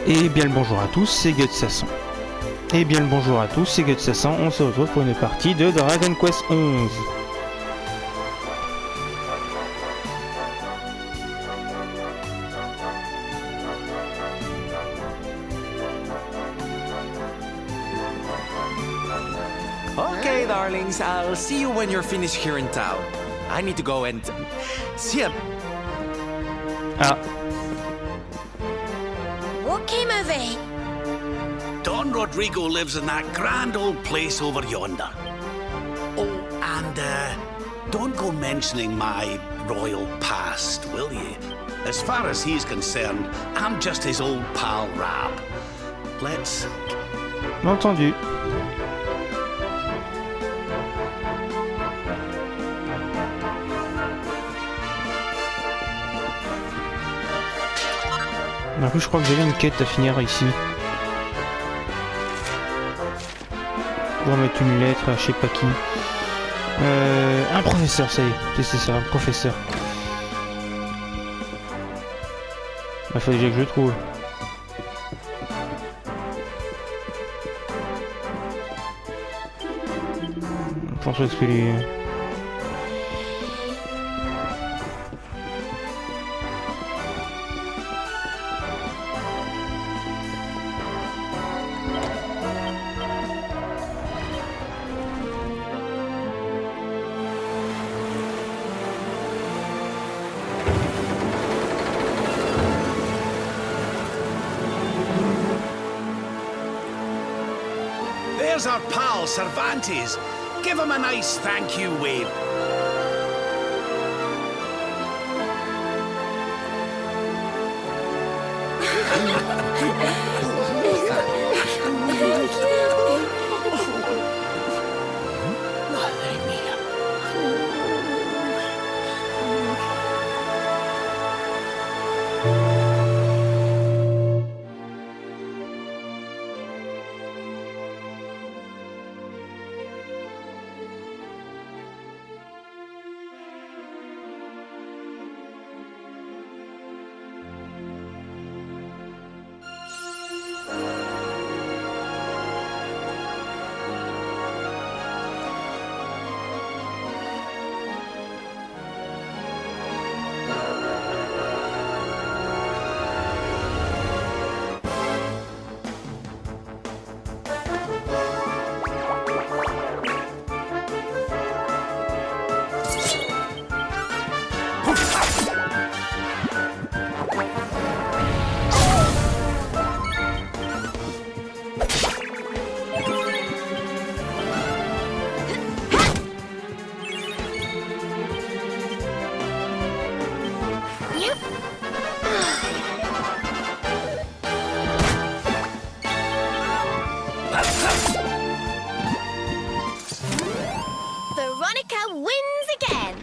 Et bien le bonjour à tous, c'est Gutsasson. Et bien le bonjour à tous, c'est Gutsasson. On se retrouve pour une partie de Dragon Quest 11. Okay, darlings, I'll see you when you're finished here in town. I need to go and see him. Ah, What came over here? Don Rodrigo lives in that grand old place over yonder. Oh, and don't go mentioning my royal past, will ye? As far as he's concerned, I'm just his old pal Rab. Let's... entendu. En plus, je crois que j'avais une quête à finir ici. Pour mettre une lettre à je sais pas qui. Un professeur, ça y est. C'est ça, un professeur. Il faut déjà que je le trouve. Je pense que c'est lui. There's our pal, Cervantes. Give him a nice thank you wave. Madre mía. Veronica wins again.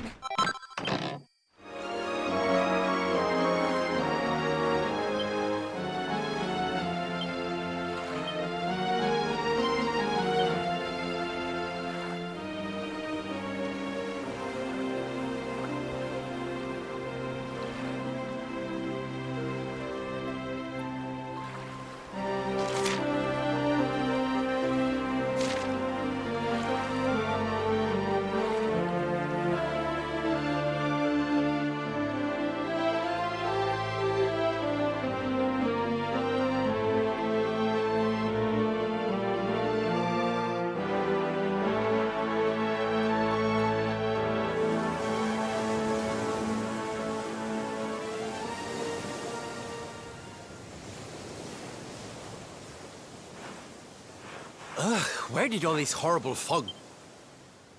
Ugh, where did all this horrible fog...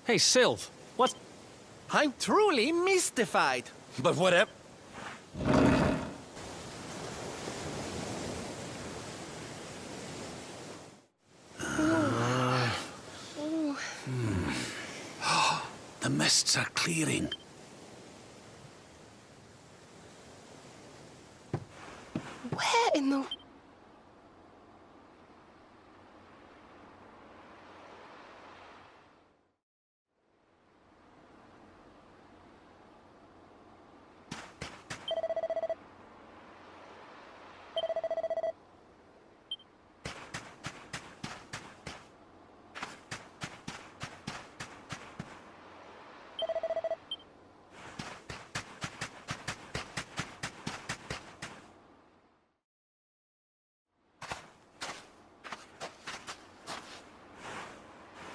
Hey, Sylv, what... I'm truly mystified. But whatever... The mists are clearing. Where in the...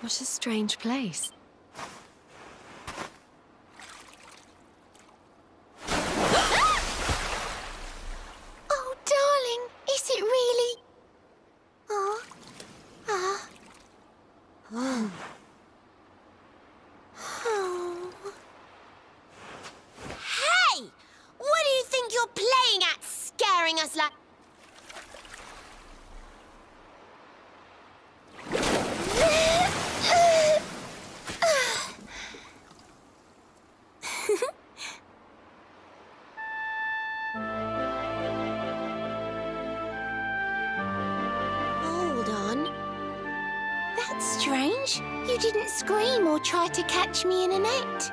What a strange place. Oh, darling, is it really? Oh, oh. Hey! What do you think you're playing at, scaring us like... Hold on. That's strange. You didn't scream or try to catch me in a net.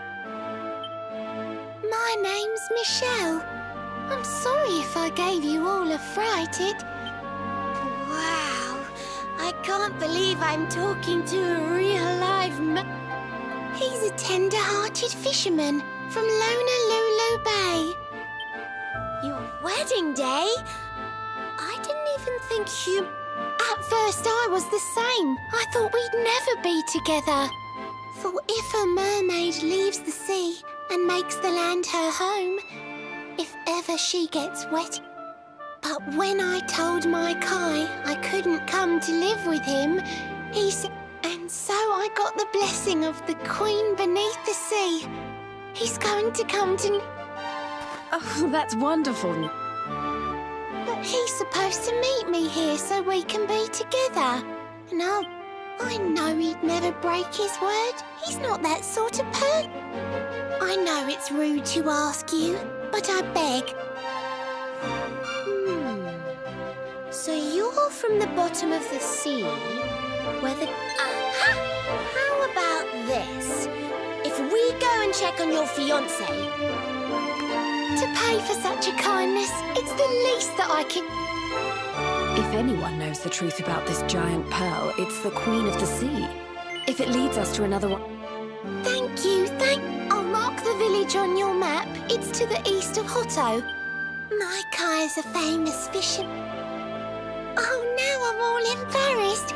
My name's Michelle. I'm sorry if I gave you all a fright. Wow. I can't believe I'm talking to a real-life He's a tender-hearted fisherman from Honolulu Bay. Your wedding day? I didn't even think you... At first I was the same. I thought we'd never be together. For if a mermaid leaves the sea and makes the land her home, if ever she gets wet... But when I told my Kai I couldn't come to live with him, he said... And so I got the blessing of the Queen beneath the sea. He's going to come to... Oh, that's wonderful. But he's supposed to meet me here so we can be together. And I know he'd never break his word. He's not that sort of person. I know it's rude to ask you, but I beg. So you're from the bottom of the sea, where the... Aha! How about this? If we go and check on your fiancé... To pay for such a kindness, it's the least that I can... If anyone knows the truth about this giant pearl, it's the Queen of the Sea. If it leads us to another one... Thank you, I'll mark the village on your map. It's to the east of Hotto. My Kai is a famous fisherman. Oh, now I'm all embarrassed.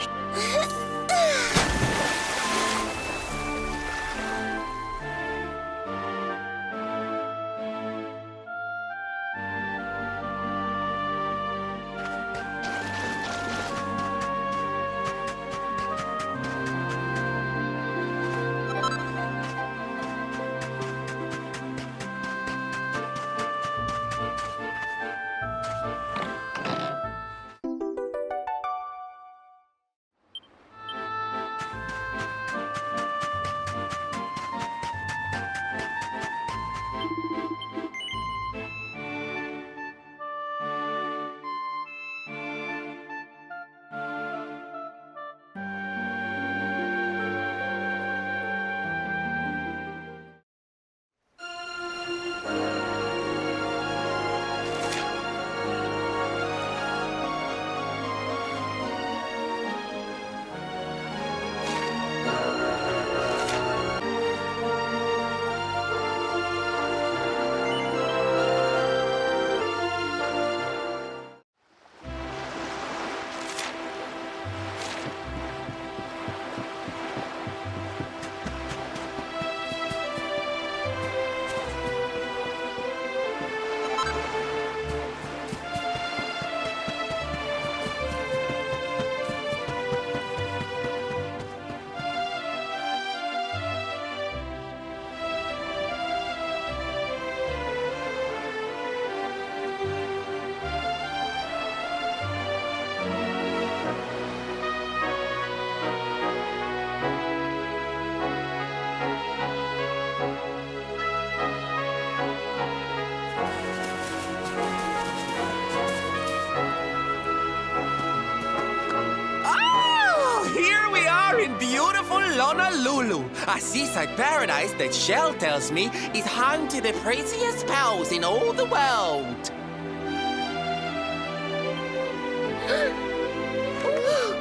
Honolulu, a seaside paradise that Shell tells me is home to the prettiest pearls in all the world.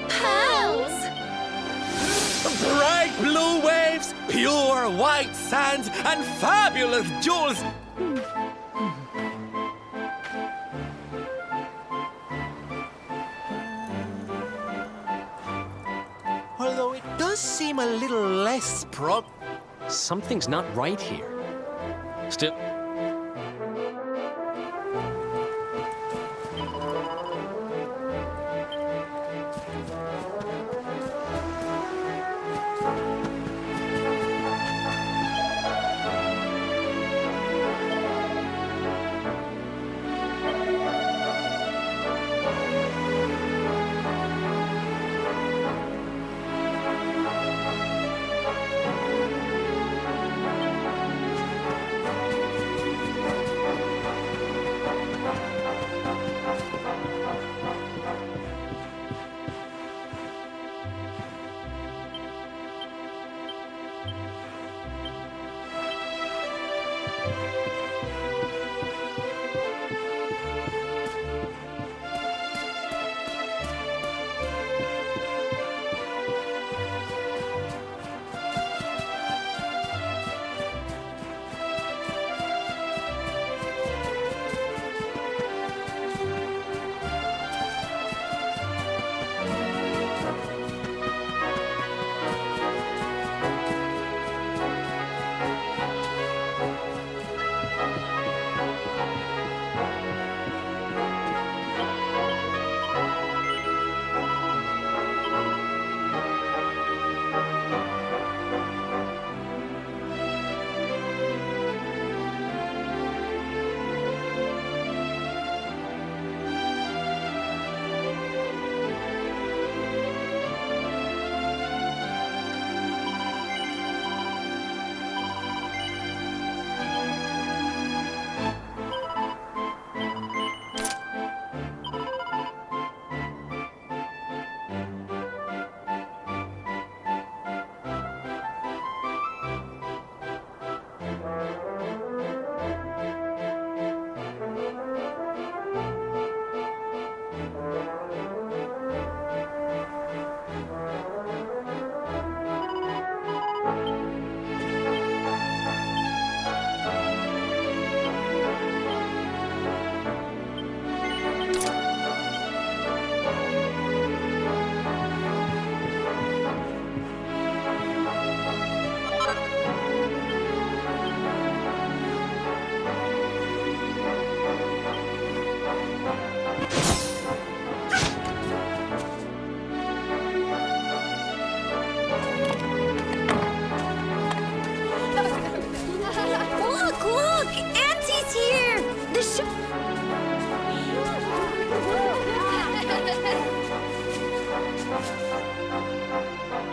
Pearls! Bright blue waves, pure white sands, and fabulous jewels. Although it does does seem a little less Something's not right here. Still...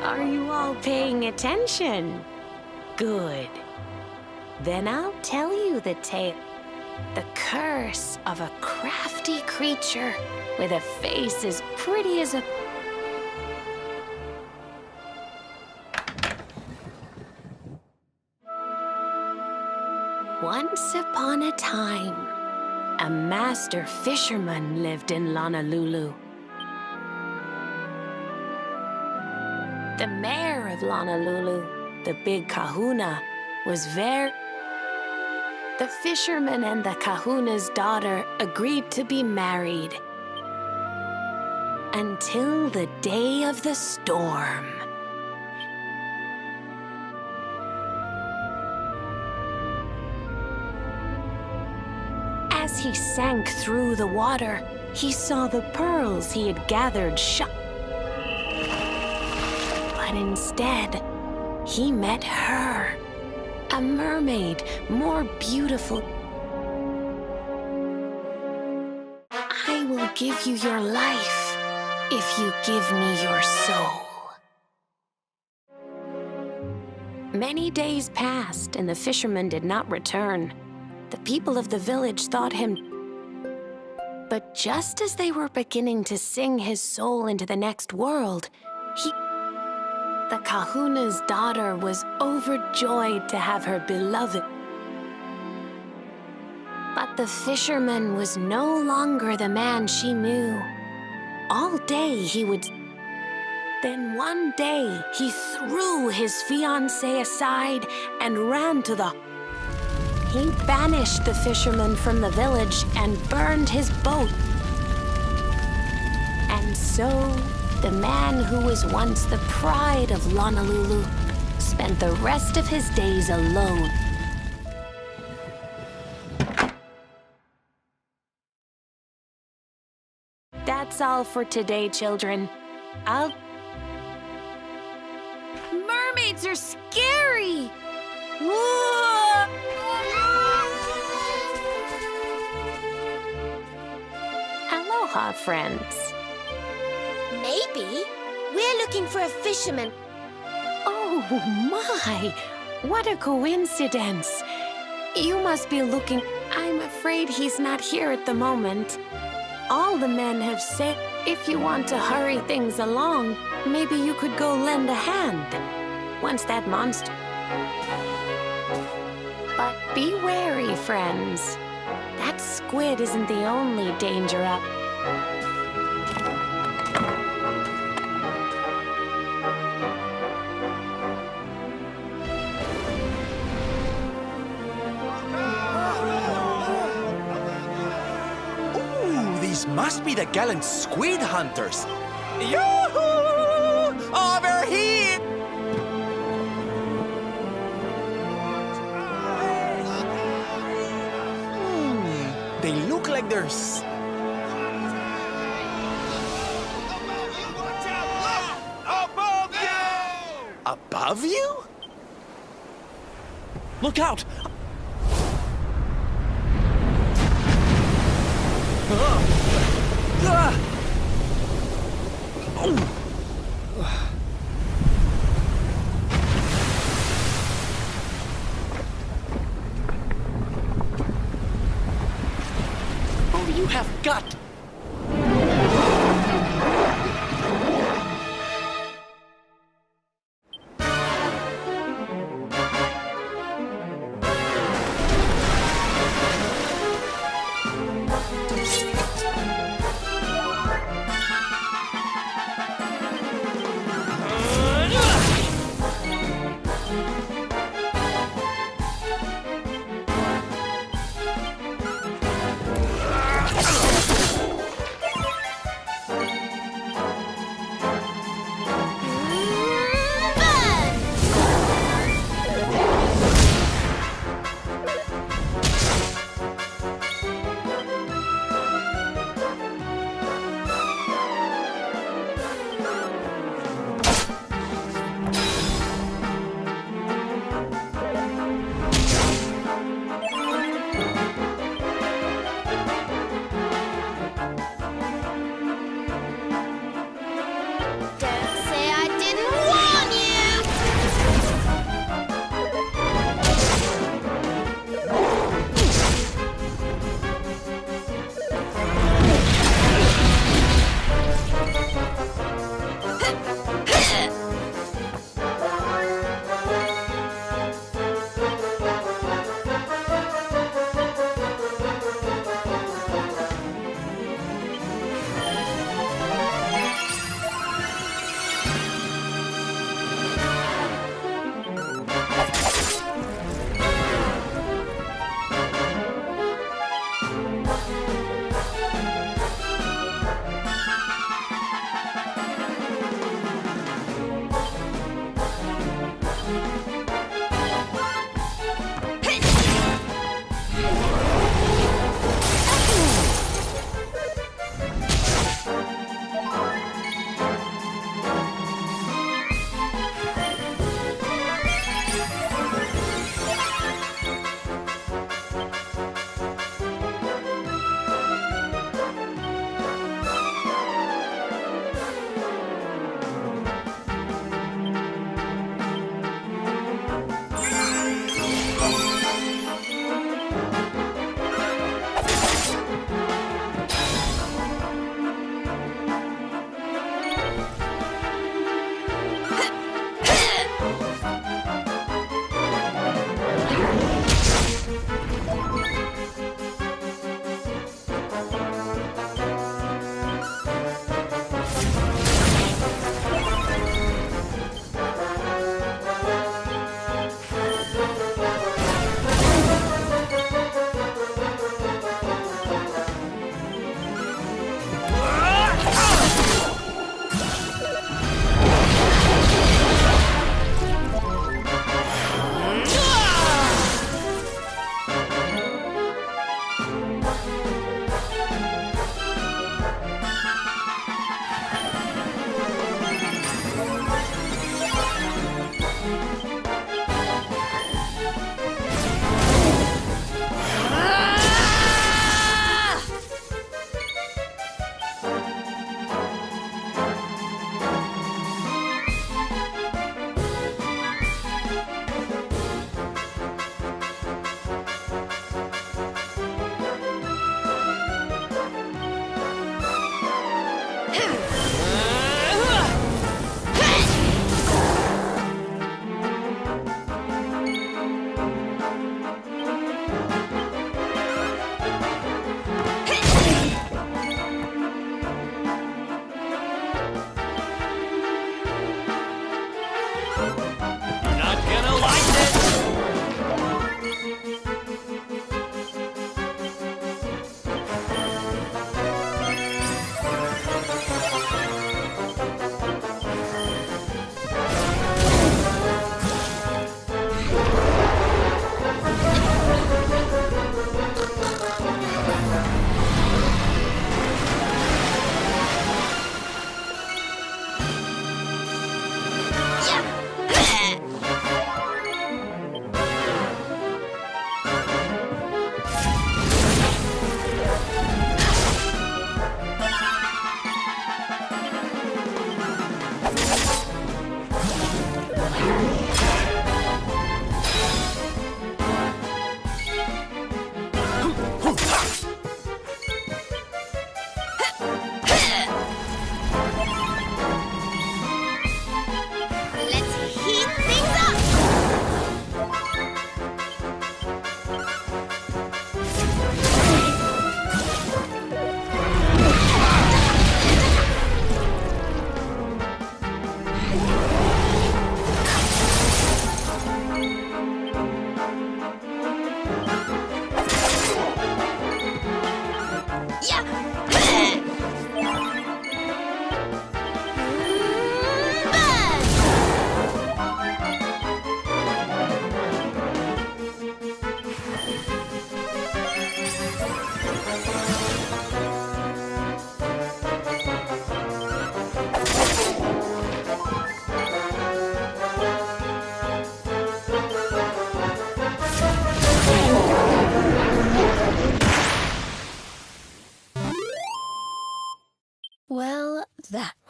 Are you all paying attention? Good. Then I'll tell you the tale. The curse of a crafty creature with a face as pretty as a... Once upon a time, a master fisherman lived in Honolulu. The mayor of Honolulu, the big kahuna, was very... The fisherman and the kahuna's daughter agreed to be married until the day of the storm. As he sank through the water, he saw the pearls he had gathered shut. But instead, he met her, a mermaid more beautiful. I will give you your life if you give me your soul. Many days passed and the fisherman did not return. The people of the village thought him... But just as they were beginning to sing his soul into the next world, the kahuna's daughter was overjoyed to have her beloved. But the fisherman was no longer the man she knew. All day he would... Then one day he threw his fiancée aside and ran to the... He banished the fisherman from the village and burned his boat. And so the man who was once the pride of Honolulu spent the rest of his days alone. That's all for today, children. Mermaids are scary! Aloha, friends. Maybe we're looking for a fisherman. Oh my! What a coincidence! You must be looking... I'm afraid he's not here at the moment. All the men have said, if you want to hurry things along, maybe you could go lend a hand. Once that monster... But be wary, friends. That squid isn't the only danger up. These must be the gallant squid hunters. Yoo-hoo! Over here! They look like there's... Above you! Above you? Look out! Oh, you have got...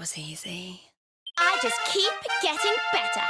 was easy. I just keep getting better.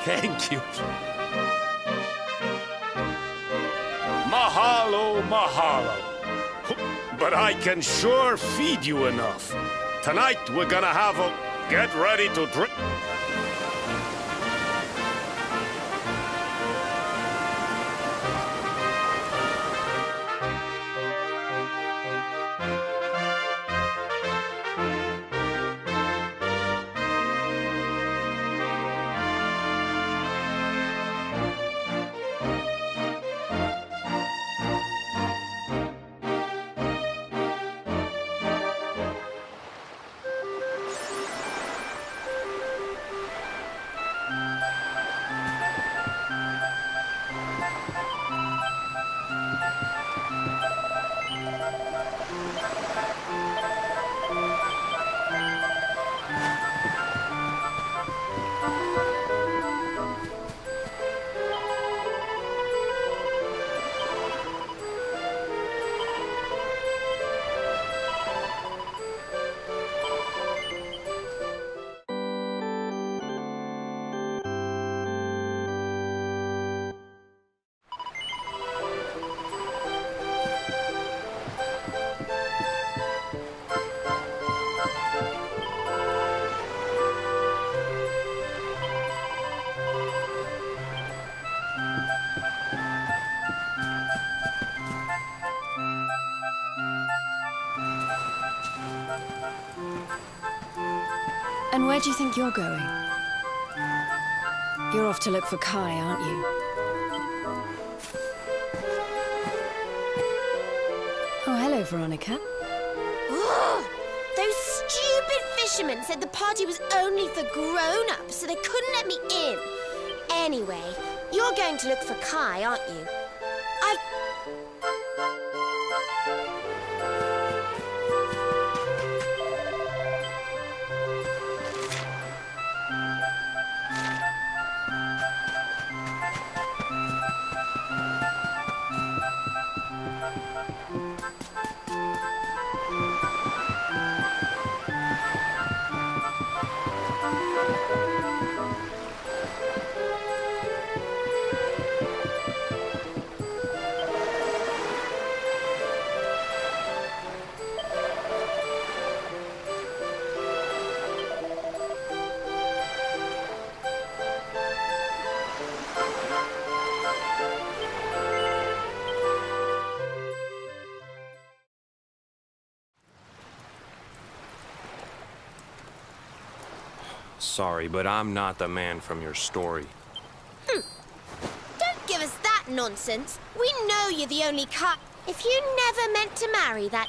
Thank you. Mahalo, mahalo. But I can sure feed you enough. Tonight we're gonna have a... Get ready to drink... And where do you think you're going? You're off to look for Kai, aren't you? Oh, hello, Veronica. Ugh! Those stupid fishermen said the party was only for grown-ups, so they couldn't let me in. Anyway, you're going to look for Kai, aren't you? Sorry, but I'm not the man from your story. Don't give us that nonsense. We know you're the only Kai. If you never meant to marry that...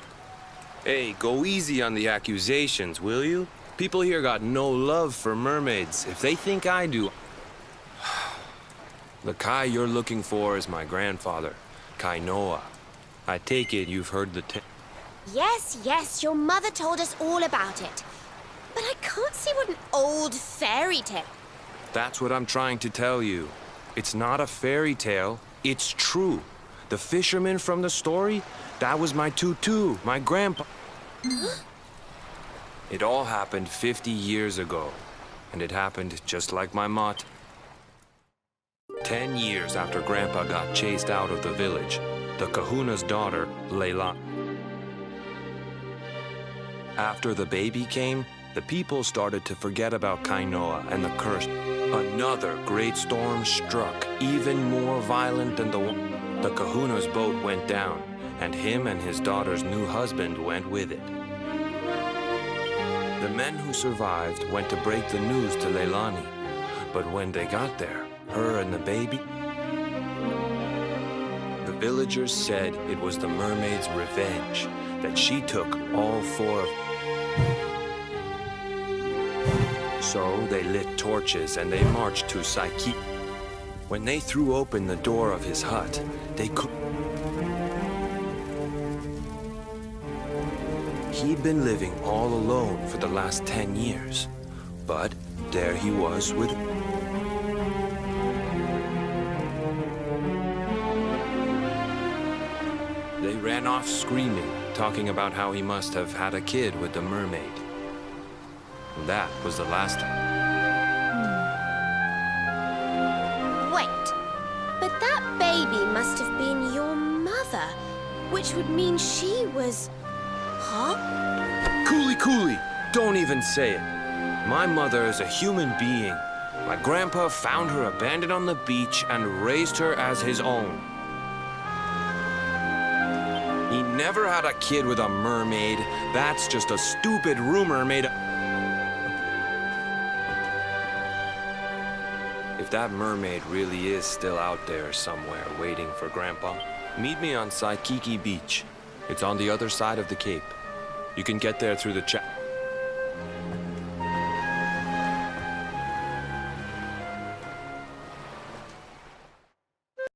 Hey, go easy on the accusations, will you? People here got no love for mermaids. If they think I do... The Kai you're looking for is my grandfather, Kainoa. I take it you've heard the Yes, yes, your mother told us all about it. But I can't see what an old fairy tale... That's what I'm trying to tell you. It's not a fairy tale, it's true. The fisherman from the story, that was my tutu, my grandpa. It all happened 50 years ago, and it happened just like my mot. 10 years after Grandpa got chased out of the village, the kahuna's daughter, Leila. After the baby came, the people started to forget about Kainoa and the curse. Another great storm struck, even more violent than the one. The kahuna's boat went down, and him and his daughter's new husband went with it. The men who survived went to break the news to Leilani, but when they got there, her and the baby... The villagers said it was the mermaid's revenge, that she took all four of... So they lit torches and they marched to Saiki. When they threw open the door of his hut, they could... He'd been living all alone for the last 10 years, but there he was with... They ran off screaming, talking about how he must have had a kid with the mermaid. And that was the last time. Wait, but that baby must have been your mother, which would mean she was... Huh? Cooley, don't even say it. My mother is a human being. My grandpa found her abandoned on the beach and raised her as his own. He never had a kid with a mermaid. That's just a stupid rumor made up. If that mermaid really is still out there somewhere waiting for Grandpa, meet me on Saikiki Beach. It's on the other side of the cape. You can get there through the